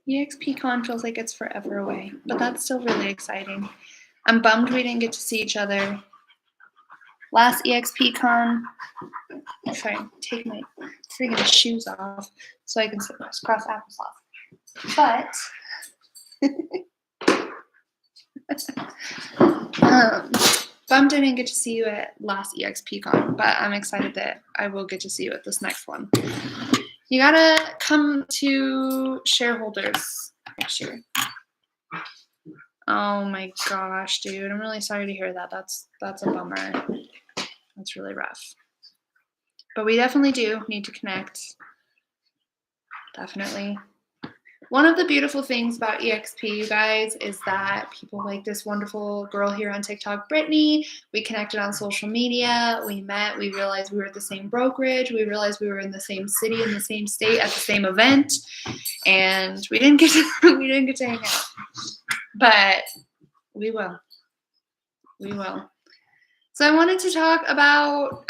EXPCon feels like it's forever away, but that's still really exciting. I'm bummed we didn't get to see each other last EXPCon. Sorry, take my freaking shoes off so I can sit across applesauce. But bummed I didn't get to see you at last EXPCon, but I'm excited that I will get to see you at this next one. You gotta come to shareholders next year. Oh my gosh, dude. I'm really sorry to hear that. That's a bummer. That's really rough. But we definitely do need to connect. Definitely. One of the beautiful things about EXP, you guys, is that people like this wonderful girl here on TikTok, Brittany. We connected on social media. We met. We realized we were at the same brokerage. We realized we were in the same city, in the same state, at the same event, and we didn't get to hang out. But we will. We will. So I wanted to talk about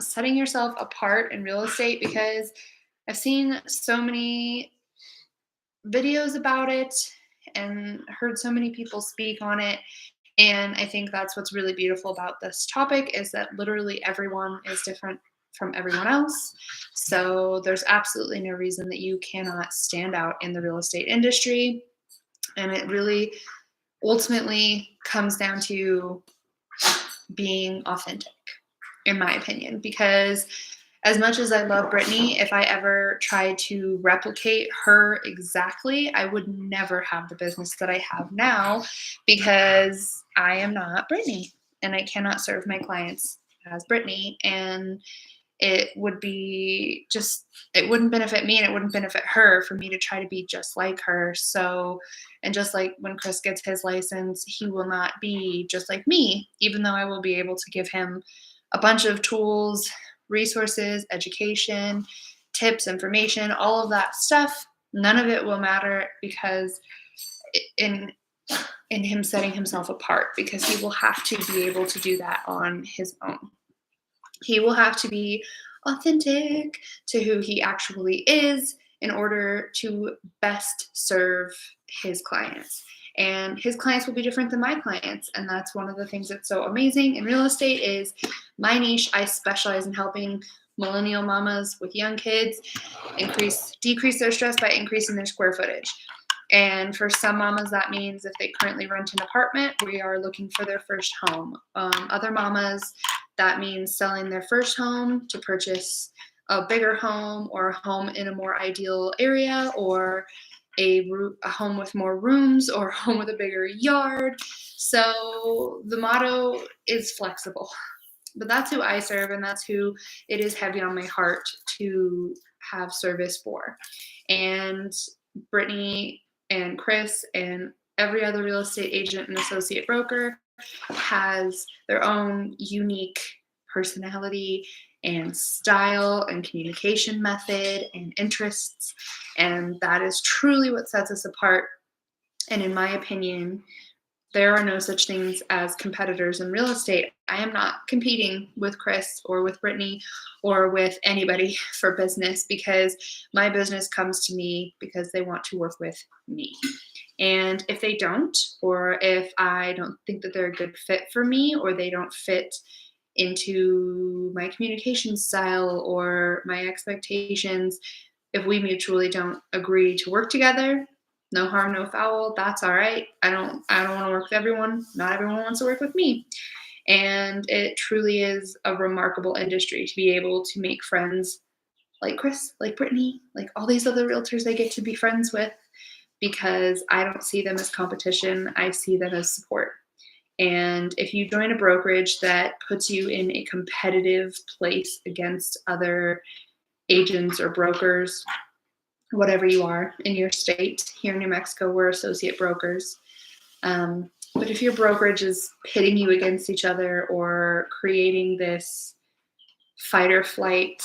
setting yourself apart in real estate because I've seen so many videos about it and heard so many people speak on it. And I think that's what's really beautiful about this topic is that literally everyone is different from everyone else. So there's absolutely no reason that you cannot stand out in the real estate industry. And it really ultimately comes down to being authentic, in my opinion, because as much as I love Brittany, if I ever tried to replicate her exactly, I would never have the business that I have now because I am not Brittany and I cannot serve my clients as Brittany. And it would be it wouldn't benefit me and it wouldn't benefit her for me to try to be just like her. So, and just like when Chris gets his license, he will not be just like me, even though I will be able to give him a bunch of tools, resources, education, tips, information, all of that stuff. None of it will matter because in him setting himself apart, because he will have to be able to do that on his own. He will have to be authentic to who he actually is in order to best serve his clients. And his clients will be different than my clients. And that's one of the things that's so amazing in real estate is my niche. I specialize in helping millennial mamas with young kids decrease their stress by increasing their square footage. And for some mamas, that means if they currently rent an apartment, we are looking for their first home. Other mamas, that means selling their first home to purchase a bigger home or a home in a more ideal area or a home with more rooms or a home with a bigger yard. So the motto is flexible. But that's who I serve, and that's who it is heavy on my heart to have service for. And Brittany and Chris and every other real estate agent and associate broker has their own unique personality and style and communication method and interests. And that is truly what sets us apart. And in my opinion, there are no such things as competitors in real estate. I am not competing with Chris or with Brittany or with anybody for business because my business comes to me because they want to work with me. And if they don't, or if I don't think that they're a good fit for me, or they don't fit into my communication style or my expectations, if we mutually don't agree to work together, no harm, no foul. That's all right. I don't want to work with everyone. Not everyone wants to work with me. And it truly is a remarkable industry to be able to make friends like Chris, like Brittany, like all these other realtors I get to be friends with, because I don't see them as competition. I see them as support. And if you join a brokerage that puts you in a competitive place against other agents or brokers, whatever you are in your state. Here in New Mexico, we're associate brokers. But if your brokerage is pitting you against each other or creating this fight or flight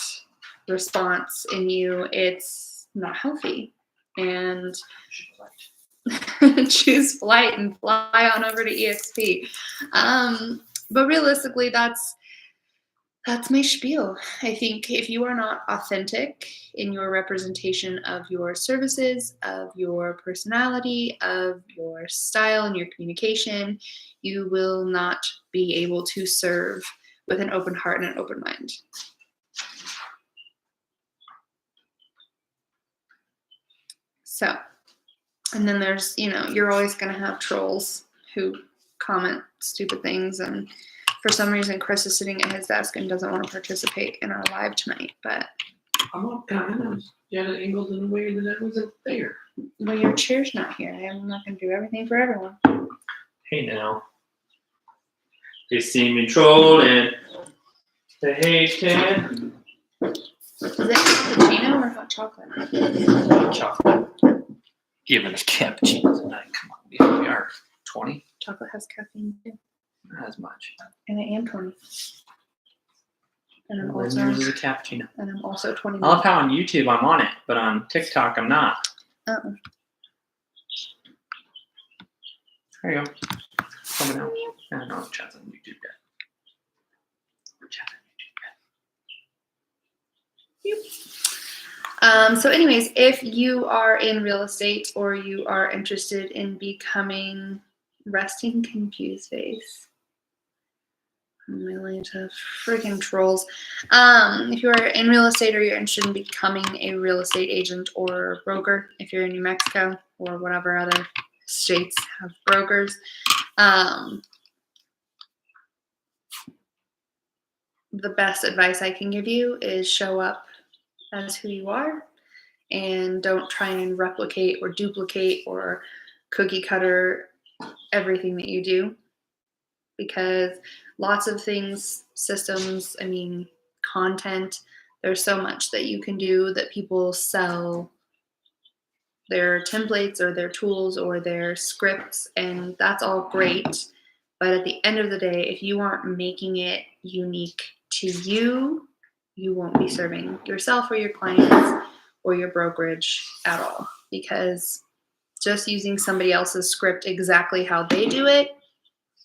response in you, it's not healthy. And choose flight and fly on over to EXP. But realistically, that's That's my spiel. I think if you are not authentic in your representation of your services, of your personality, of your style and your communication, you will not be able to serve with an open heart and an open mind. So, and then there's, you're always going to have trolls who comment stupid things. And for some reason, Chris is sitting at his desk and doesn't want to participate in our live tonight. But I'm not coming. You had it angled in a way that I wasn't there. Well, your chair's not here. I'm not going to do everything for everyone. Hey now. They see me trolling. They hate it. Is it cappuccino or hot chocolate? Hot chocolate. Even a cappuccino tonight. Come on, we are 20. Chocolate has caffeine too. Not as much. And I am 20. And I'm Yours also is a cappuccino. and I'm also 21. I love how on YouTube I'm on it, but on TikTok I'm not. Uh-uh. There you go. Coming out. I don't know. Chat's on YouTube yet. Chat's on YouTube yet. So anyways, if you are in real estate or you are interested in becoming resting confused face. I'm really into freaking trolls. If you are in real estate or you're interested in becoming a real estate agent or broker, if you're in New Mexico or whatever other states have brokers, the best advice I can give you is show up as who you are and don't try and replicate or duplicate or cookie cutter everything that you do, because lots of things, systems, content, there's so much that you can do that people sell their templates or their tools or their scripts, and that's all great. But at the end of the day, if you aren't making it unique to you, you won't be serving yourself or your clients or your brokerage at all, because just using somebody else's script exactly how they do it,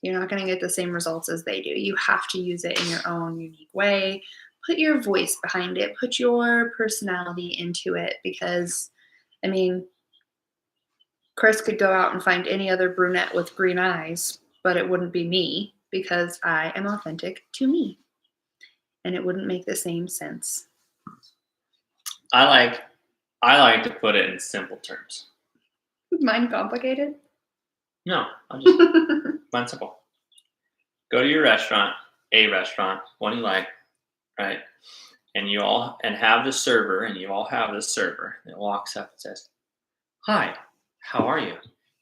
you're not going to get the same results as they do. You have to use it in your own unique way. Put your voice behind it. Put your personality into it, because, Chris could go out and find any other brunette with green eyes, but it wouldn't be me, because I am authentic to me. And it wouldn't make the same sense. I like to put it in simple terms. Mine complicated? No, I'm just plain simple. Go to your restaurant, a restaurant, one you like, right? And you all have the server, and you all have the server that walks up and says, "Hi, how are you?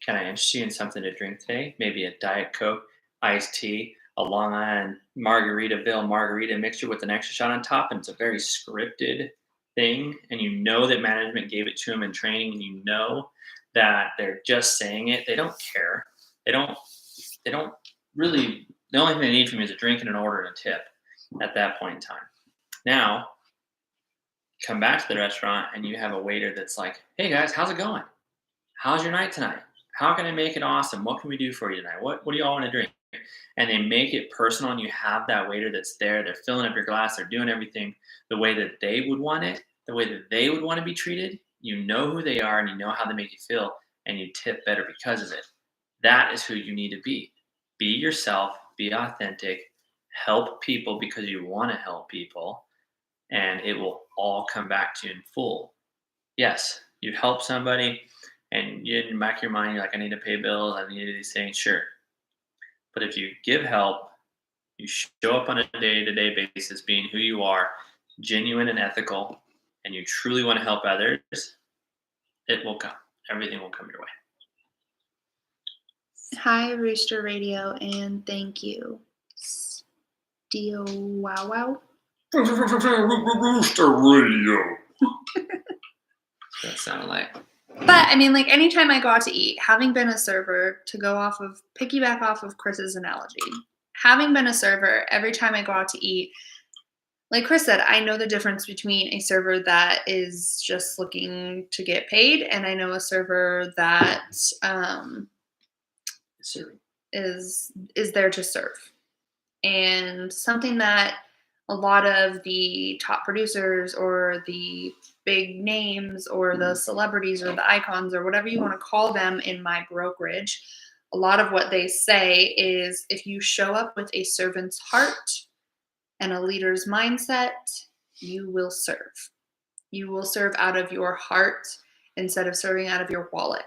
Can I interest you in something to drink today? Maybe a Diet Coke, iced tea, a Long Island Margaritaville margarita mixture with an extra shot on top." And it's a very scripted thing, and you know that management gave it to them in training, and you know that they're just saying it. They don't care. They don't really. The only thing they need from you is a drink and an order and a tip at that point in time. Now, come back to the restaurant and you have a waiter that's like, "Hey guys, how's it going? How's your night tonight? How can I make it awesome? What can we do for you tonight? What do you all want to drink?" And they make it personal, and you have that waiter that's there. They're filling up your glass. They're doing everything the way that they would want it, the way that they would want to be treated. You know who they are, and you know how they make you feel, and you tip better because of it. That is who you need to be. Be yourself. Be authentic. Help people because you want to help people, and it will all come back to you in full. Yes, you help somebody, and in the back of your mind, you're like, "I need to pay bills. I need to do these things." Sure. But if you give help, you show up on a day-to-day basis being who you are, genuine and ethical, and you truly want to help others, it will come. Everything will come your way. Hi, Rooster Radio, and thank you. Steel Wow Wow. Rooster Radio. That sounded like. But anytime I go out to eat, having been a server, to piggyback off of Chris's analogy, having been a server, every time I go out to eat, like Chris said, I know the difference between a server that is just looking to get paid, and I know a server that is there to serve. And something that A lot of the top producers or the big names or the celebrities or the icons or whatever you want to call them in my brokerage, a lot of what they say is if you show up with a servant's heart and a leader's mindset, you will serve. You will serve out of your heart instead of serving out of your wallet.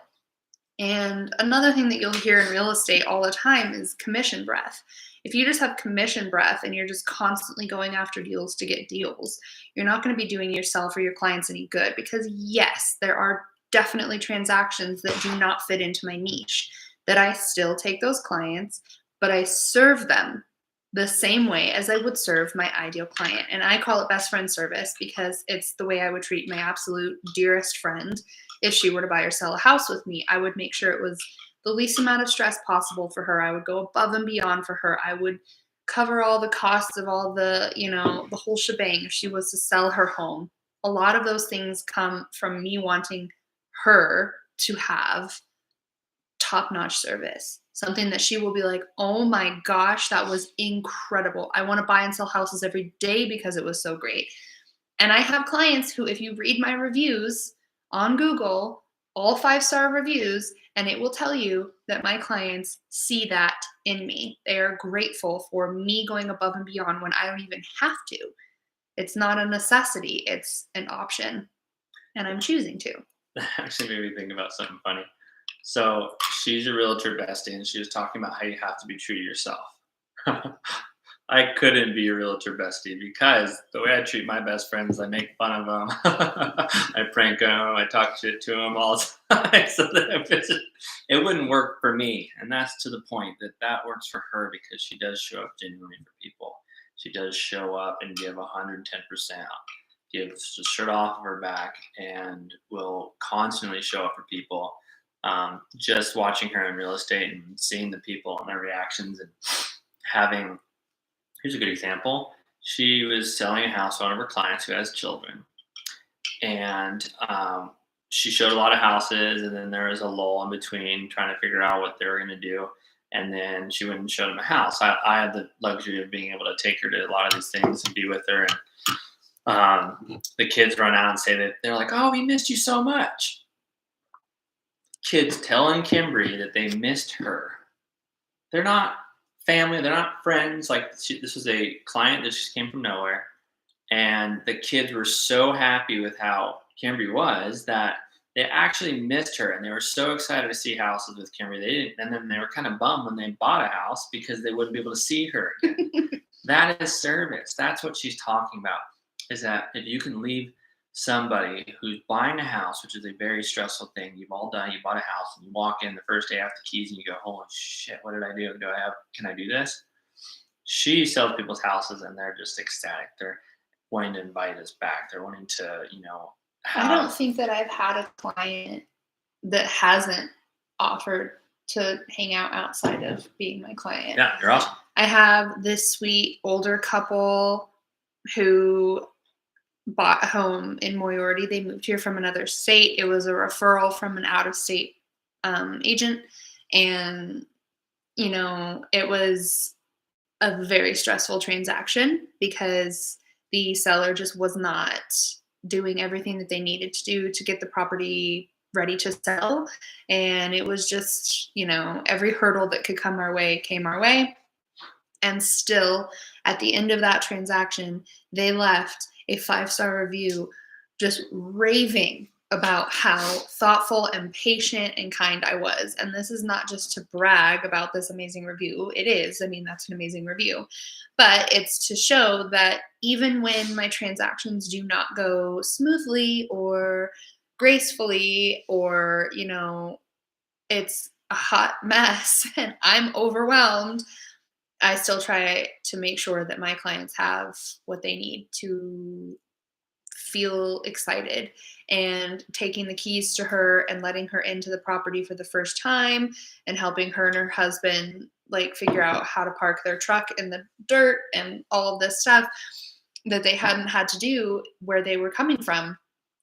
And another thing that you'll hear in real estate all the time is commission breath. If you just have commission breath and you're just constantly going after deals to get deals, you're not going to be doing yourself or your clients any good, because yes, there are definitely transactions that do not fit into my niche that I still take those clients, but I serve them the same way as I would serve my ideal client. And I call it best friend service because it's the way I would treat my absolute dearest friend. If she were to buy or sell a house with me, I would make sure it was the least amount of stress possible for her. I would go above and beyond for her. I would cover all the costs of all the, the whole shebang if she was to sell her home. A lot of those things come from me wanting her to have top-notch service. Something that she will be like, oh my gosh, that was incredible. I want to buy and sell houses every day because it was so great. And I have clients who, if you read my reviews on Google, all 5-star reviews, and it will tell you that my clients see that in me. They are grateful for me going above and beyond when I don't even have to. It's not a necessity, it's an option. And I'm choosing to. That actually made me think about something funny. So she's a realtor bestie, and she was talking about how you have to be true to yourself. I couldn't be a realtor bestie because the way I treat my best friends, I make fun of them, I prank them, I talk shit to them all the time. So that it wouldn't work for me. And that's to the point that works for her because she does show up genuinely for people. She does show up and give 110%, gives the shirt off of her back, and will constantly show up for people. Just watching her in real estate and seeing the people and their reactions and having, here's a good example. She was selling a house to one of her clients who has children, and she showed a lot of houses, and then there was a lull in between trying to figure out what they were going to do. And then she went and showed them a house. I had the luxury of being able to take her to a lot of these things and be with her. And the kids run out and say that they're like, "Oh, we missed you so much." Kids telling Kimberly that they missed her. They're not family. They're not friends. Like this was a client that just came from nowhere. And the kids were so happy with how Kimberly was that they actually missed her. And they were so excited to see houses with Kimberly. And then they were kind of bummed when they bought a house because they wouldn't be able to see her again. That is service. That's what she's talking about, is that if you can leave somebody who's buying a house, which is a very stressful thing. You've all done. You bought a house and you walk in the first day after keys and you go, "Holy shit, what did I do? Can I do this?" She sells people's houses and they're just ecstatic. They're wanting to invite us back. They're wanting to, I don't think that I've had a client that hasn't offered to hang out outside of being my client. Yeah, you're awesome. I have this sweet older couple who bought a home in Moriarty. They moved here from another state. It was a referral from an out-of-state agent. And, it was a very stressful transaction because the seller just was not doing everything that they needed to do to get the property ready to sell. And it was just, every hurdle that could come our way came our way. And still, at the end of that transaction, they left a 5-star review just raving about how thoughtful and patient and kind I was. And this is not just to brag about this amazing review. It is. I mean, that's an amazing review. But it's to show that even when my transactions do not go smoothly or gracefully or, it's a hot mess and I'm overwhelmed, I still try to make sure that my clients have what they need to feel excited. And taking the keys to her and letting her into the property for the first time and helping her and her husband figure out how to park their truck in the dirt and all of this stuff that they hadn't had to do where they were coming from.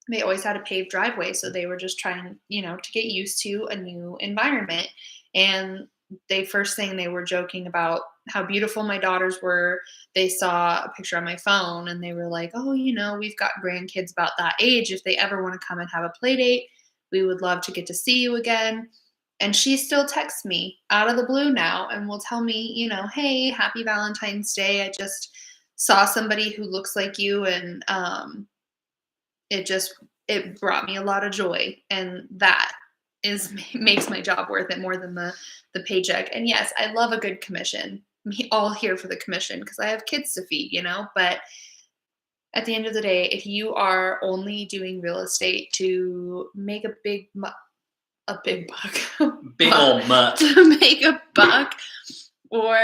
They always had a paved driveway, so they were just trying, to get used to a new environment. And first thing they were joking about how beautiful my daughters were. They saw a picture on my phone and they were like, oh, we've got grandkids about that age. If they ever want to come and have a play date, we would love to get to see you again. And she still texts me out of the blue now and will tell me, hey, happy Valentine's Day. I just saw somebody who looks like you, and it brought me a lot of joy. And that makes my job worth it more than the paycheck. And yes, I love a good commission. I'm all here for the commission because I have kids to feed, but at the end of the day, if you are only doing real estate to make a big buck, Big old mutt. to make a buck, or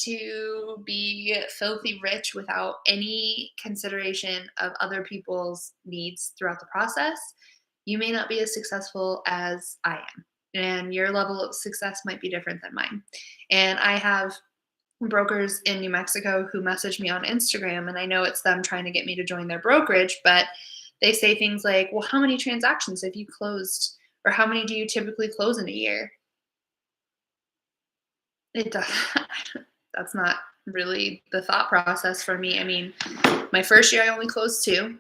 to be filthy rich without any consideration of other people's needs throughout the process, you may not be as successful as I am. And your level of success might be different than mine. And I have brokers in New Mexico who message me on Instagram, and I know it's them trying to get me to join their brokerage, but they say things like, well, how many transactions have you closed? Or how many do you typically close in a year? That's not really the thought process for me. I mean, my first year I only closed 2.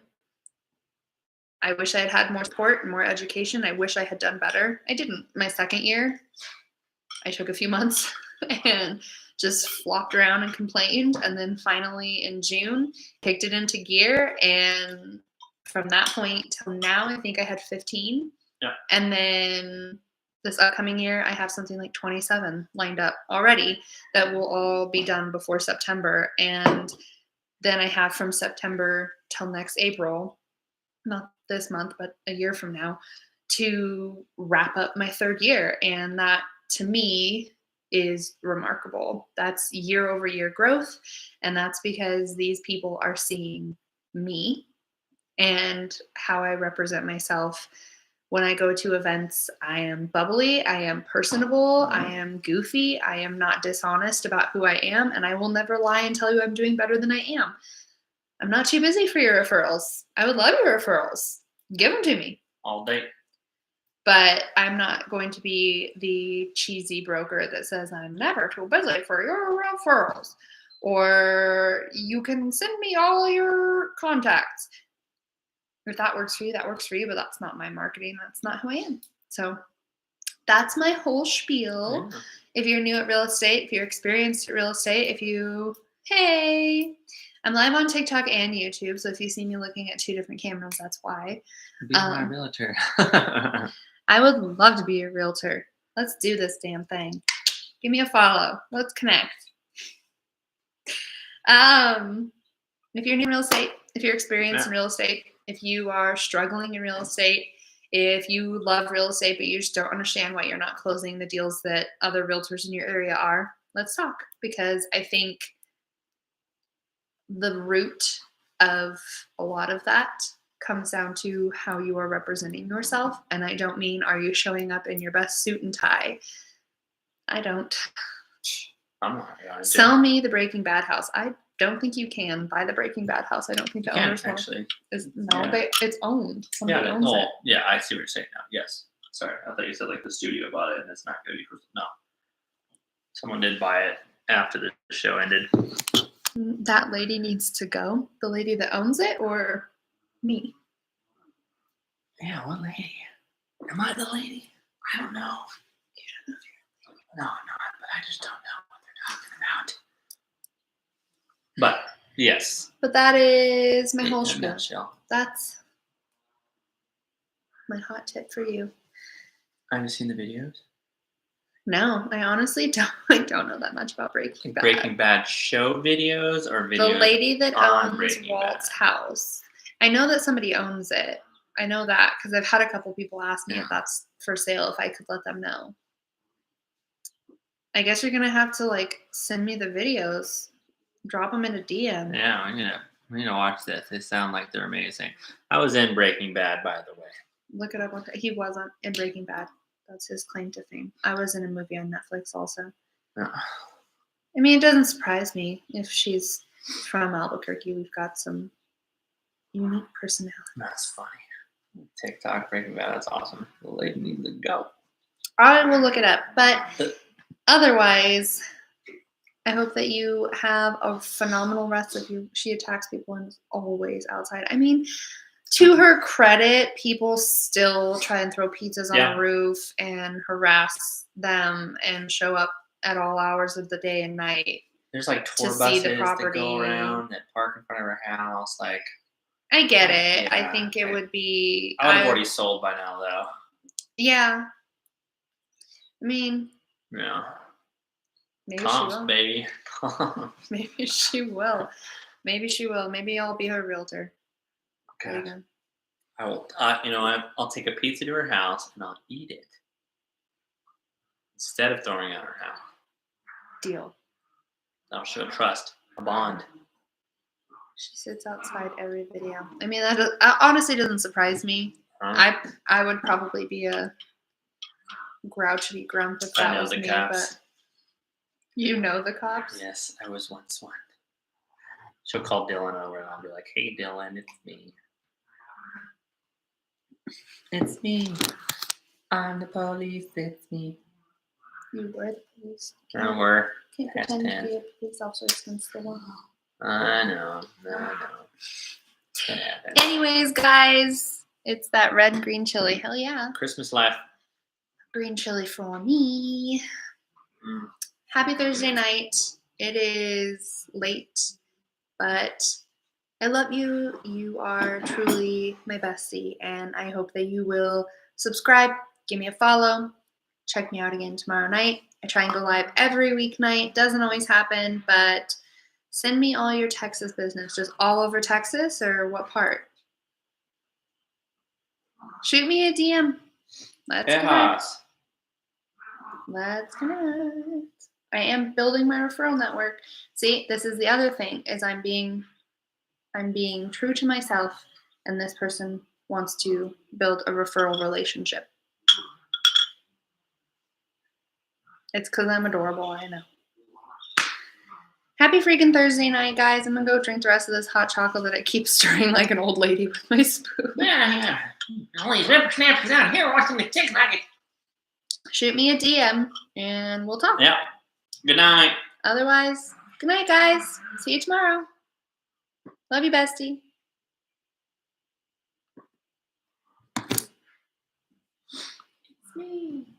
I wish I had had more support and more education. I wish I had done better. I didn't. My second year, I took a few months and just flopped around and complained. And then finally in June, kicked it into gear. And from that point till now, I think I had 15. Yeah. And then this upcoming year, I have something like 27 lined up already that will all be done before September. And then I have from September till next April, not this month, but a year from now, to wrap up my 3rd year. And that, to me, is remarkable. That's year-over-year growth. And that's because these people are seeing me and how I represent myself. When I go to events, I am bubbly, I am personable, I am goofy, I am not dishonest about who I am, and I will never lie and tell you I'm doing better than I am. I'm not too busy for your referrals. I would love your referrals. Give them to me. All day. But I'm not going to be the cheesy broker that says I'm never too busy for your referrals. Or you can send me all your contacts. If that works for you, that works for you, but that's not my marketing. That's not who I am. So that's my whole spiel. Yeah. If you're new at real estate, if you're experienced at real estate, hey, I'm live on TikTok and YouTube. So if you see me looking at 2 different cameras, that's why. Be my realtor. I would love to be your realtor. Let's do this damn thing. Give me a follow. Let's connect. If you're new in real estate, if you're experienced in real estate, if you are struggling in real estate, if you love real estate but you just don't understand why you're not closing the deals that other realtors in your area are, let's talk. Because I think the root of a lot of that comes down to how you are representing yourself. And I don't mean, are you showing up in your best suit and tie? I don't. I'm not going to. Sell me the Breaking Bad house. I don't think you can buy the Breaking Bad house. I don't think the owners actually. It's owned. Somebody owns it. Yeah, I see what you're saying now. Yes. Sorry, I thought you said like the studio bought it and it's not going to be. No. Someone did buy it after the show ended. That lady needs to go. The lady that owns it, or me? Yeah, what lady? Am I the lady? I don't know. You don't know if you're. No, I'm not. But I just don't know what they're talking about. But yes. But that is my whole spiel. spiel. That's my hot tip for you. Have you seen the videos? No, I honestly don't. I don't know that much about Breaking Bad. Breaking Bad show videos or videos? The lady that owns Breaking Walt's Bad. house. I know that somebody owns it. I know that because I've had a couple people ask me if that's for sale, if I could let them know. I guess you're gonna have to like send me the videos, drop them in a DM. Yeah, I'm gonna watch this. They sound like they're amazing. I was in Breaking Bad, by the way. Look it up. He wasn't in Breaking Bad. That's his claim to fame. I was in a movie on Netflix also. Yeah. I mean, it doesn't surprise me if she's from Albuquerque. We've got some unique personality. That's funny. TikTok Breaking Bad. That's awesome. The lady needs to go. I will look it up. But Otherwise, I hope that you have a phenomenal rest of you. She attacks people and is always outside. I mean, to her credit, people still try and throw pizzas on Yeah. the roof and harass them and show up at all hours of the day and night. There's like tour see buses the that property. go around that park in front of her house. Like, I get it. Yeah, I think it would be. I would have already sold by now, though. Yeah. I mean, Yeah. maybe Comps, she will. baby. Maybe she will. Maybe she will. Maybe I'll be her realtor. There you Okay. go. I will. I'll take a pizza to her house and I'll eat it instead of throwing it at her house. Deal. That'll show trust, a bond. She sits outside every video. I mean, that honestly doesn't surprise me. Huh? I would probably be a grouchy grump if I that know was the me, cops. but you know the cops? Yes, I was once one. She'll call Dylan over and I'll be like, "Hey, Dylan, it's me. It's me. I'm the police. It's me." You were the police. And we're. Can't Past pretend to tense. be a police officer against the law. I know. It happens. Anyways, guys, it's that red and green chili. Hell yeah. Christmas life. Green chili for me. Mm. Happy Thursday night. It is late, but I love you. You are truly my bestie, and I hope that you will subscribe, give me a follow, check me out again tomorrow night. I try and go live every weeknight. Doesn't always happen, but send me all your Texas business. Just all over Texas, or what part? Shoot me a DM. Let's connect. Tejas. Let's connect. I am building my referral network. See, this is the other thing, is I'm being true to myself, and this person wants to build a referral relationship. It's because I'm adorable, I know. Happy freaking Thursday night, guys. I'm gonna go drink the rest of this hot chocolate that I keep stirring like an old lady with my spoon. Yeah. All these whippersnappers out here watching the TikTok. Shoot me a DM, and we'll talk. Yep. Good night. Otherwise, good night, guys. See you tomorrow. Love you, bestie. It's me.